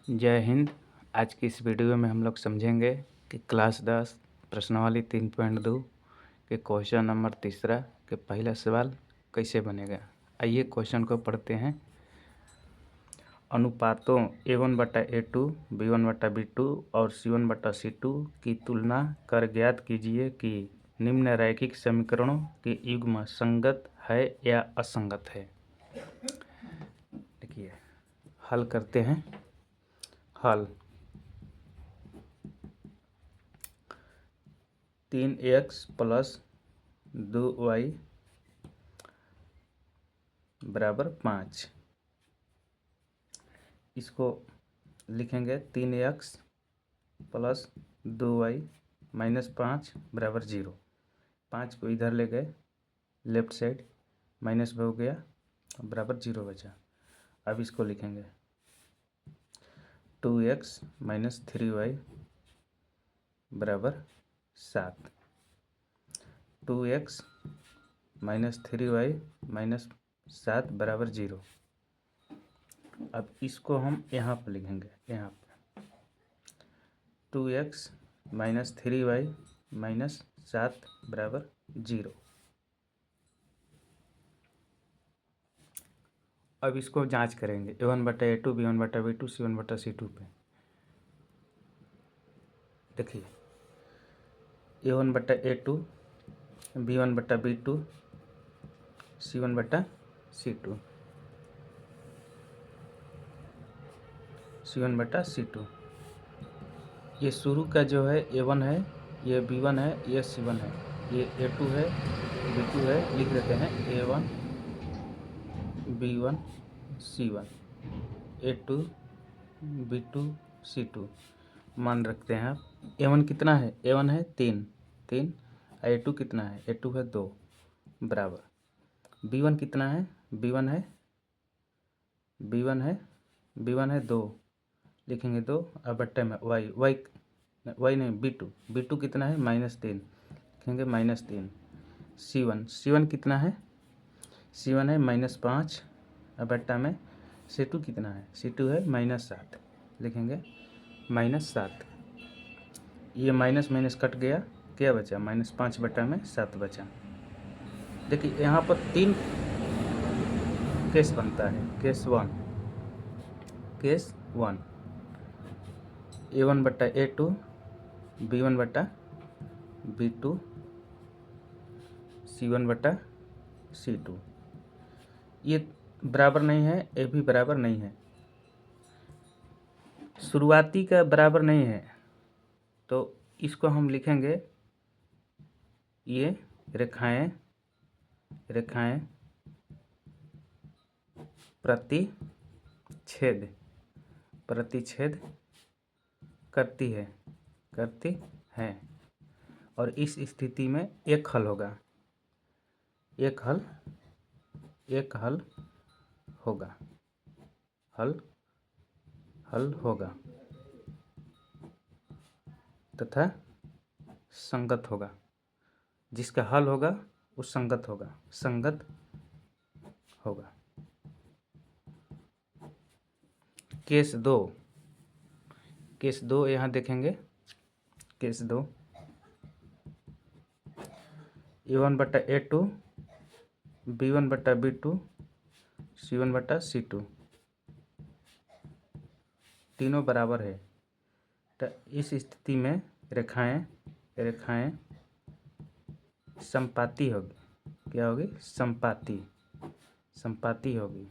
जय हिंद। आज की इस वीडियो में हम लोग समझेंगे कि क्लास 10 प्रश्नावली 3.2 के क्वेश्चन नंबर तीसरा के पहला सवाल कैसे बनेगा। आइए क्वेश्चन को पढ़ते हैं। अनुपातों A1/A2, B1/B2 और C1/C2 की तुलना कर ज्ञात कीजिए कि निम्न रैखिक समीकरणों के युग्म संगत है या असंगत है। देखिए, हल करते हैं। हल 3x + 2y = 5। इसको लिखेंगे 3x + 2y - 5 = 0। 5 को इधर ले गए, लेफ्ट साइड माइनस हो गया, बराबर 0 बचा। अब इसको लिखेंगे 2x - 3y = 7। 2x - 3y - 7 = 0। अब इसको हम यहाँ पर लिखेंगे, यहाँ पर 2x - 3y - 7 = 0। अब इसको जांच करेंगे A1/A2, B1/B2, C1/C2 पे। देखिए, A1/A2, B1/B2, C1/C2, C1/C2। ये शुरू का जो है A1 है, ये B1 है, ये C1 है, ये A2 है, B2 है। लिख देते हैं A1, B1, C1, A2, B2, C2। मान रखते हैं आप। A1 कितना है? A1 है 3। A2 कितना है? A2 है 2 बराबर। B1 कितना है? B1 है 2। लिखेंगे 2। अब बट्टे में y नहीं, B2 कितना है? -3। लिखेंगे -3। C1 कितना है? C1 है -5। अब बट्टा में C2 कितना है? C2 है -7। लिखेंगे -7। ये माइनस कट गया, क्या बचा? -5/7 बचा। देखिए, यहाँ पर 3 केस बनता है। Case 1 A1/A2, B1/B2, C1/C2। ये बराबर नहीं है, ये भी बराबर नहीं है, शुरुआती का बराबर नहीं है। तो इसको हम लिखेंगे, ये रेखाएं प्रतिच्छेद करती है। और इस स्थिति में एक हल होगा। हल होगा तथा संगत होगा। जिसका हल होगा वो संगत होगा। केस 2 यहाँ देखेंगे। केस 2 A1/A2, B1/B2, C1/C2 तीनों बराबर है। तो इस स्थिति में रेखाएं संपाती होगी। क्या होगी? संपाती होगी।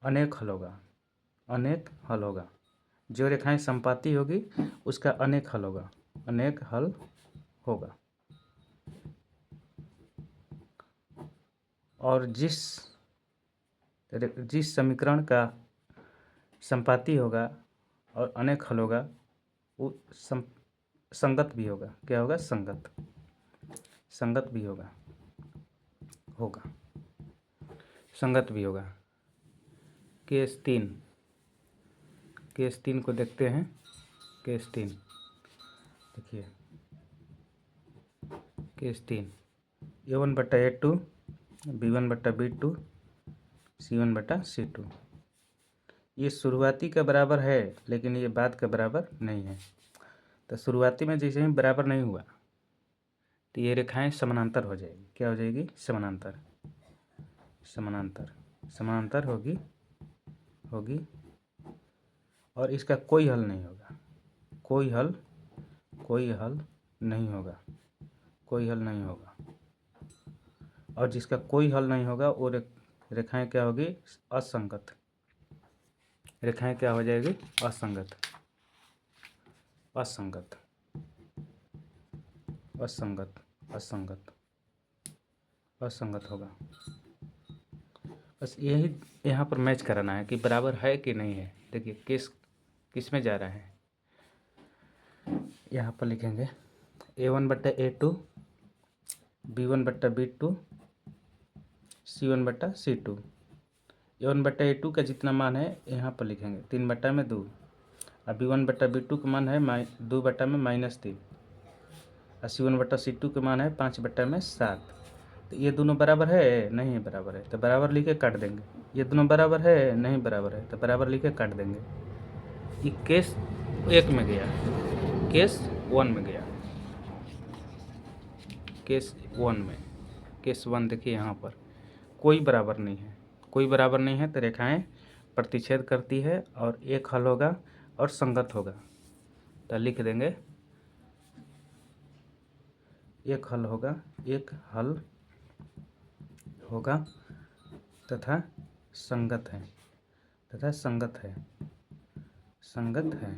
अनेक हल होगा। जो रेखाएं संपाती होगी उसका अनेक हल होगा। और जिस समीकरण का संपाती होगा और अनेक हल होगा वो संगत भी होगा। क्या होगा? संगत भी होगा। संगत भी होगा। केस 3 को देखते हैं। केस 3 देखिए, केस 3 A1/A2, B1/B2, C1/C2। ये शुरुआती का बराबर है लेकिन ये बाद का बराबर नहीं है। तो शुरुआती में जैसे ही बराबर नहीं हुआ तो ये रेखाएं समानांतर हो जाएगी। क्या हो जाएगी? समानांतर। समानांतर समानांतर होगी और इसका कोई हल नहीं होगा। कोई हल नहीं होगा। कोई हल नहीं होगा। और जिसका कोई हल नहीं होगा वो रेखाएं क्या होगी? असंगत। रेखाएं क्या हो जाएगी? असंगत। असंगत असंगत असंगत असंगत होगा। बस यही यहाँ पर मैच कराना है कि बराबर है कि नहीं है। देखिए किस में जा रहा है। यहाँ पर लिखेंगे A1/A2, B1/B2, C1/C2। A1/A2 का जितना मान है यहाँ पर लिखेंगे 3/2 और B1/B2 का मान है 2/-3 और C1/C2 का मान है 5/7। तो ये दोनों बराबर है? नहीं बराबर है तो बराबर लिखे काट देंगे। ये दोनों बराबर है? नहीं बराबर है तो बराबर लिखे काट देंगे। ये केस 1 में गया, केस 1 में गया। केस 1 में, केस 1 देखिए यहाँ पर कोई बराबर नहीं है। कोई बराबर नहीं है तो रेखाएं प्रतिच्छेद करती है और एक हल होगा और संगत होगा। तो लिख देंगे एक हल होगा, एक हल होगा तथा संगत है, तथा संगत है, संगत है।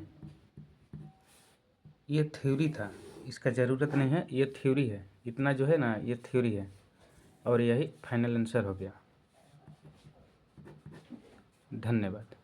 ये थ्योरी था, इसका ज़रूरत नहीं है। ये थ्योरी है, इतना जो है ना ये थ्योरी है और यही फाइनल आंसर हो गया। धन्यवाद।